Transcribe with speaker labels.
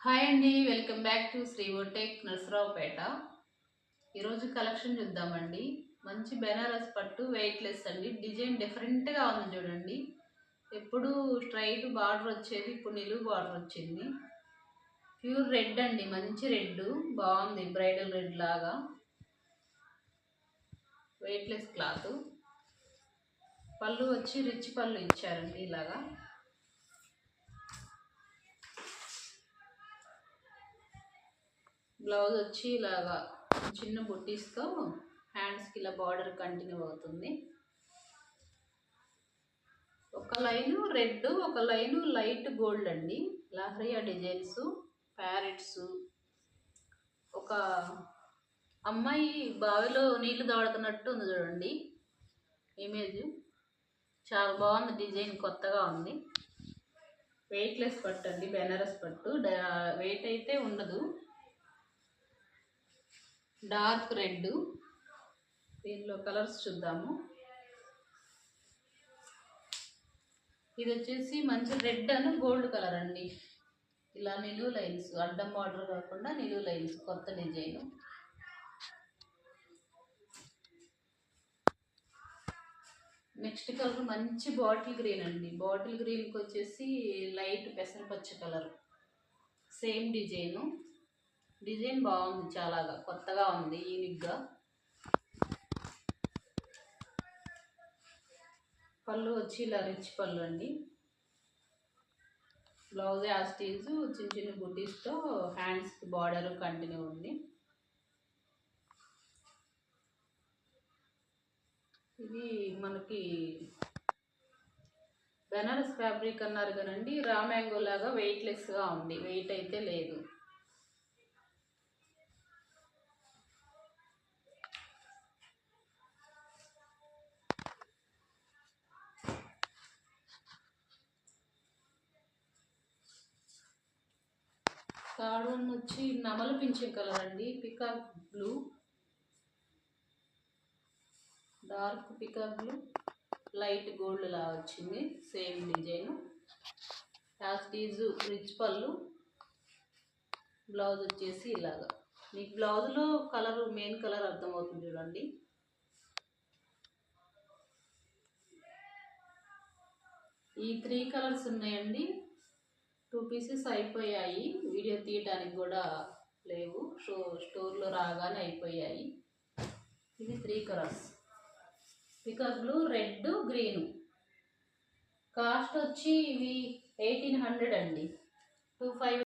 Speaker 1: Hi అండి, welcome back to శ్రీవోటెక్ Narasaraopet. ఈరోజు collection చూద్దామండి. మంచి బెనారస్ పట్టు వెయిట్లెస్ అండి. డిజైన్ డిఫరెంట్గా ఉంది చూడండి. ఎప్పుడు స్ట్రైట్ బార్డర్ వచ్చేది, ఇప్పుడు నిలువు బార్డర్ వచ్చింది. ప్యూర్ రెడ్ అండి, మంచి రెడ్ బాగుంది, బ్రైడల్ రెడ్ లాగా. Weightless cloth. పళ్ళు వచ్చి రిచ్ పళ్ళు ఇచ్చారండి ఇలాగా. బ్లౌజ్ వచ్చి ఇలాగా చిన్న బుట్టీస్తో హ్యాండ్స్కి ఇలా బార్డర్ కంటిన్యూ అవుతుంది. ఒక లైను రెడ్, ఒక లైను లైట్ గోల్డ్ అండి. Leheriya designs, parrots. ఒక అమ్మాయి బావిలో నీళ్లు దాడుతున్నట్టు ఉంది చూడండి ఇమేజ్. చాలా బాగుంది డిజైన్, కొత్తగా ఉంది. వెయిట్లెస్ పట్టు అండి, బెనారస్ పట్టు. వెయిట్ అయితే ఉండదు. Dark red. దీనిలో కలర్స్ చూద్దాము. ఇది వచ్చేసి మంచి రెడ్ అని గోల్డ్ కలర్ అండి. ఇలా నిలువు లైన్స్, అడ్డం బార్డర్ కాకుండా నిలువు లైన్స్, కొత్త డిజైన్. నెక్స్ట్ కలర్ మంచి బాటిల్ గ్రీన్ అండి. బాటిల్ గ్రీన్కి వచ్చేసి లైట్ పెసరపచ్చ కలర్. Same design. డిజైన్ బాగుంది, చాలా కొత్తగా ఉంది, యూనిక్గా. పళ్ళు వచ్చి ఇలా రిచ్ పళ్ళు అండి. బ్లౌజ్ యాస్టీజ్ చిన్న చిన్న బుటీస్తో హ్యాండ్స్కి బార్డర్ కంటిన్యూ ఉంది. ఇది మనకి బెనారస్ ఫ్యాబ్రిక్ అన్నారు కదండి. రా మ్యాంగో లాగా వెయిట్లెస్గా ఉంది, వెయిట్ అయితే లేదు. థర్డ్ వన్ వచ్చి నమల పింఛన్ కలర్ అండి. Peacock blue, dark peacock blue, light gold లా వచ్చింది. Same design. యాస్టీజ్ రిచ్ పళ్ళు. బ్లౌజ్ వచ్చేసి ఇలాగా. మీకు బ్లౌజ్లో కలర్, మెయిన్ కలర్ అర్థమవుతుంది చూడండి. ఈ 3 కలర్స్ ఉన్నాయండి. 2 పీసెస్ అయిపోయాయి. వీడియో తీయడానికి కూడా లేవు, స్టోర్లో రాగానే అయిపోయాయి. ఇది 3 colours. Peacock blue, red, green. Cost వచ్చి ఇవి 1800 అండి. 25